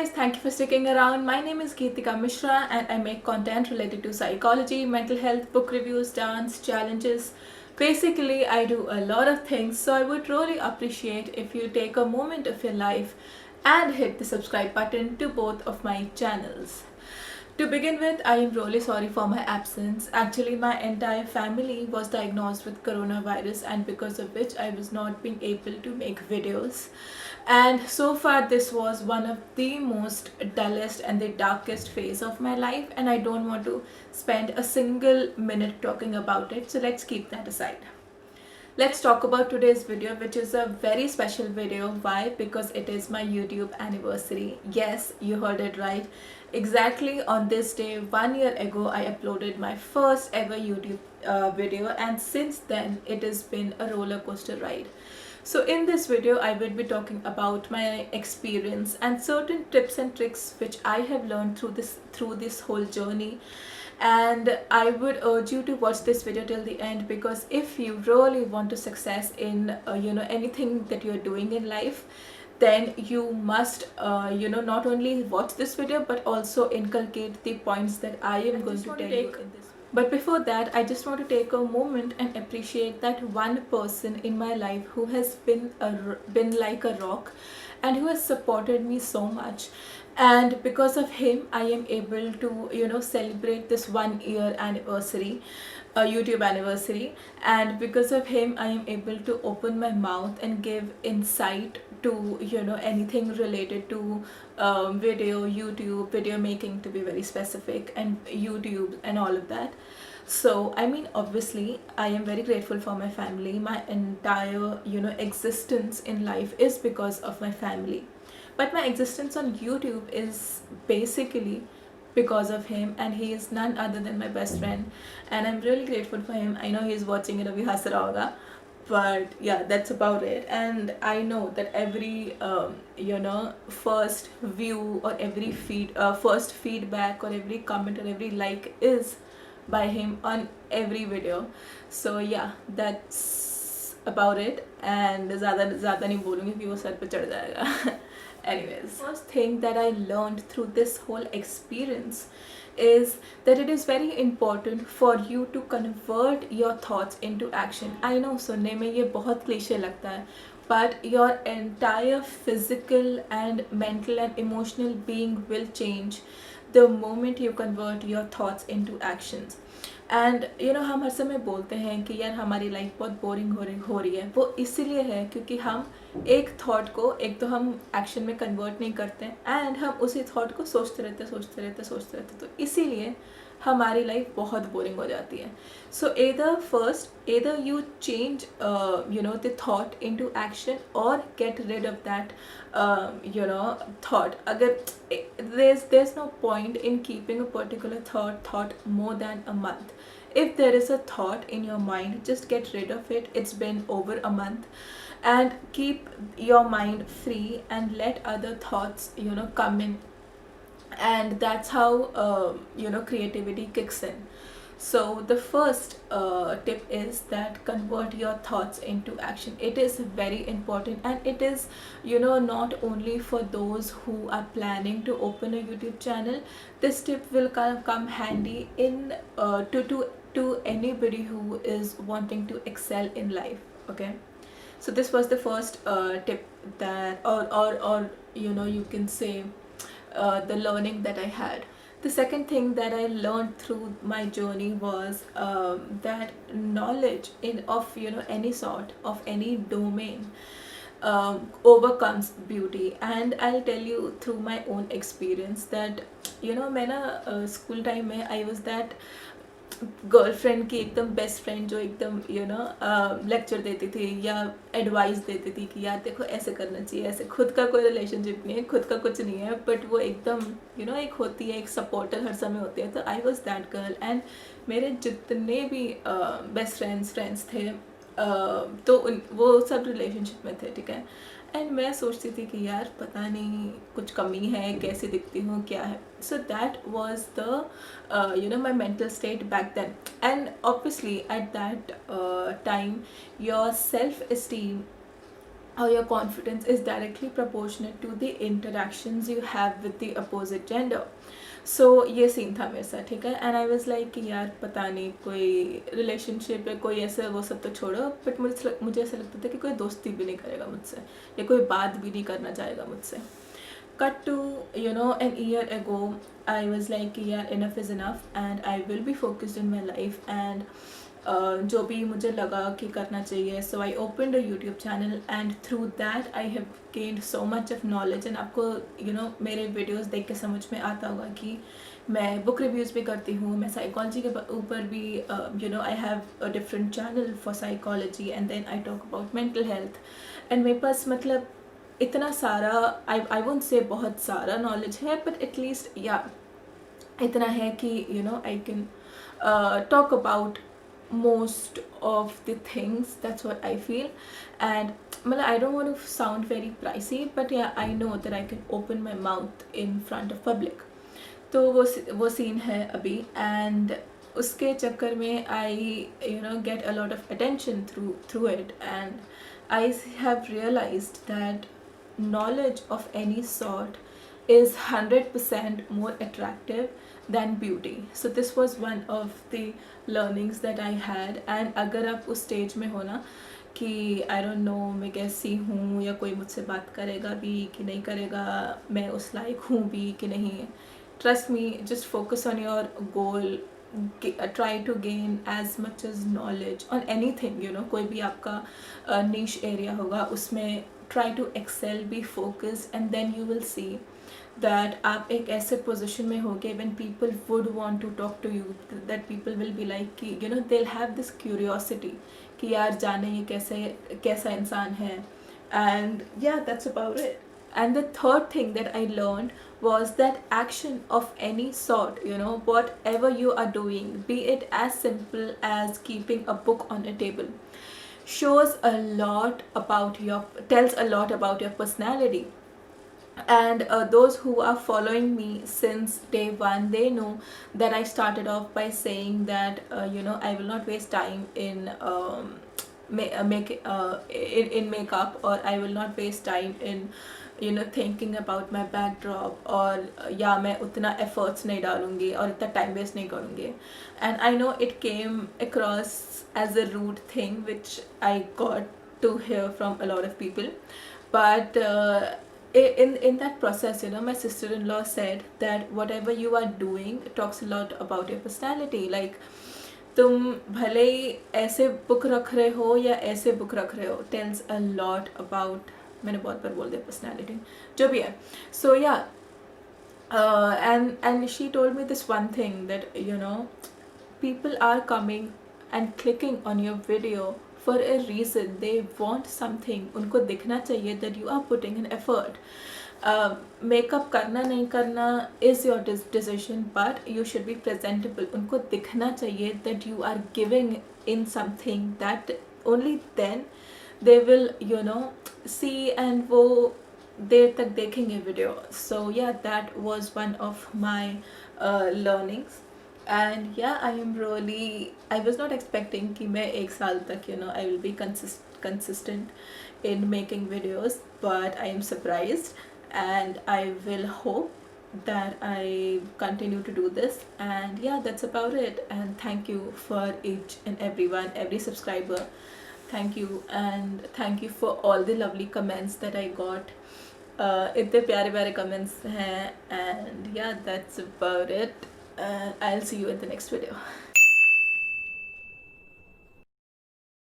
guys, thank you for sticking around. My name is Geetika Mishra and I make content related to psychology, mental health, book reviews, dance, challenges. Basically, I do a lot of things, so I would really appreciate if you take a moment of your life and hit the subscribe button to both of my channels. To begin with, I am really sorry for my absence. Actually, my entire family was diagnosed with coronavirus, and because of which I was not being able to make videos. And so far, this was one of the most dullest and the darkest phase of my life, and I don't want to spend a single minute talking about it. So let's keep that aside. Let's talk about today's video, which is a very special video. Why? Because it is my YouTube anniversary. Yes, you heard it right. Exactly on this day, 1 year ago, I uploaded my first ever YouTube video, and since then, it has been a roller coaster ride. So in this video, I will be talking about my experience and certain tips and tricks which I have learned through this whole journey. And I would urge you to watch this video till the end, because if you really want to success in anything that you're doing in life, then you must not only watch this video but also inculcate the points that I am going to tell you in this. But before that, I just want to take a moment and appreciate that one person in my life who has been like a rock and who has supported me so much. And because of him, I am able to celebrate this 1 year anniversary, YouTube anniversary. And because of him, I am able to open my mouth and give insight to anything related to YouTube, video making to be very specific, and YouTube and all of that. So I mean, obviously I am very grateful for my family. My entire existence in life is because of my family, but my existence on YouTube is basically because of him, and he is none other than my best friend, and I'm really grateful for him. I know he's watching it, abhi has raha hoga, but yeah, that's about it. And I know that every first view or every first feedback or every comment or every like is by him on every video. So yeah, that's about it, and ज़्यादा ज़्यादा नहीं बोलूँगी कि वो sir पे चढ़ जाएगा. Anyways, first thing that I learned through this whole experience is that it is very important for you to convert your thoughts into action. I know सुनने में ये बहुत क्लीशे लगता है, but your entire physical and mental and emotional being will change the moment you convert your thoughts into actions. And हम हर समय बोलते हैं कि यार हमारी लाइफ बहुत बोरिंग हो रही है. वो इसीलिए है क्योंकि हम एक थॉट को एक तो हम एक्शन में कन्वर्ट नहीं करते हैं, एंड हम उसी थॉट को सोचते रहते. तो इसीलिए हमारी लाइफ बहुत बोरिंग हो जाती है. सो either you change the thought into action, or get rid of that thought. अगर there's no point in keeping a particular thought more than a month. If there is a thought in your mind, just get rid of it. It's been over a month, and keep your mind free and let other thoughts come in, and that's how creativity kicks in. So the first tip is that convert your thoughts into action. It is very important, and it is not only for those who are planning to open a YouTube channel. This tip will come handy in to anybody who is wanting to excel in life. Okay, so this was the first tip that, or you can say the learning that I had. The second thing that I learned through my journey was that knowledge of any sort, of any domain, overcomes beauty. And I'll tell you through my own experience that मैं ना school time में I was that girlfriend की एकदम best friend जो एकदम lecture देती थी या एडवाइस देती थी कि यार देखो ऐसे करना चाहिए, ऐसे. खुद का कोई रिलेशनशिप नहीं है, खुद का कुछ नहीं है, बट वो एकदम एक होती है, एक सपोर्टर हर समय होती है. तो I was that girl, and मेरे जितने भी बेस्ट फ्रेंड्स थे तो वो सब रिलेशनशिप में थे, ठीक है. एंड मैं सोचती थी कि यार पता नहीं कुछ कमी है, कैसे दिखती हूँ, क्या है. So that was the my mental state back then. And obviously at that time your self esteem how your confidence is directly proportionate to the interactions you have with the opposite gender. सो ये scene था मेरे साथ, ठीक है. And I was like कि यार पता नहीं, कोई रिलेशनशिप है, कोई ऐसा वो सब तो छोड़ो, बट मुझे ऐसा लगता था कि कोई दोस्ती भी नहीं करेगा मुझसे, या कोई बात भी नहीं करना चाहेगा मुझसे. Cut to, an year ago, I was like, yeah, enough is enough, and I will be focused in my life, and जो भी मुझे लगा कि करना चाहिए. So I open a YouTube channel, and through that I have gained so much of knowledge. And आपको मेरे videos देख के समझ में आता होगा कि मैं बुक रिव्यूज़ भी करती हूँ, मैं साइकोलॉजी के ऊपर भी, I have a different channel for psychology, and then I talk about mental health. And मेरे पास मतलब इतना सारा, आई वोंट से बहुत सारा नॉलेज है, बट एटलीस्ट या इतना है कि I can talk about most of the things. That's what I feel. And I don't want to sound very pricey, but yeah, I know that I can open my mouth in front of public. तो वो scene है अभी, and उसके चक्कर में आई get a lot of attention through it, and I have realized that knowledge of any sort is 100% more attractive than beauty. So this was one of the learnings that I had. And अगर आप उस stage में हो ना कि I don't know मैं कैसी हूँ, या कोई मुझसे बात करेगा भी कि नहीं करेगा, मैं उस लायक हूँ भी कि नहीं, trust me, just focus on your goal. Try to gain as much as knowledge on anything, कोई भी आपका niche area होगा उसमें try to excel, be focused, and then you will see that आप एक ऐसे position में होगे when people would want to talk to you, that people will be like कि they'll have this curiosity कि यार जाने ये कैसा इंसान है. And yeah, that's about it. And the third thing that I learned was that action of any sort, whatever you are doing, be it as simple as keeping a book on a table, tells a lot about your personality. And those who are following me since day one, they know that I started off by saying that I will not waste time in in makeup, or I will not waste time in thinking about my backdrop, और या मैं उतना efforts नहीं डालूँगी और इतना time waste नहीं करूँगी. And I know it came across as a rude thing which I got to hear from a lot of people, but in that process, my sister-in-law said that whatever you are doing talks a lot about your personality. Like तुम भले ही ऐसे book रख रहे हो या ऐसे book रख रहे हो, tells a lot about, मैंने बहुत बार बोल दिया पर्सनैलिटी, जो भी है. सो या and she told me this one thing, that people are coming and clicking on your video for a reason. They want something, उनको दिखना चाहिए that you are putting an effort. Makeup करना नहीं करना is your decision, but you should be presentable. उनको दिखना चाहिए that you are giving in something, that only then they will see, and वो देर तक देखेंगे video. So yeah, that was one of my learnings. And yeah, I was not expecting कि मैं एक साल तक I will be consistent in making videos, but I am surprised, and I will hope that I continue to do this. And yeah, that's about it. And thank you for each and everyone, every subscriber. Thank you, and thank you for all the lovely comments that I got. इतने प्यारे प्यारे comments हैं. And yeah, that's about it. I'll see you in the next video.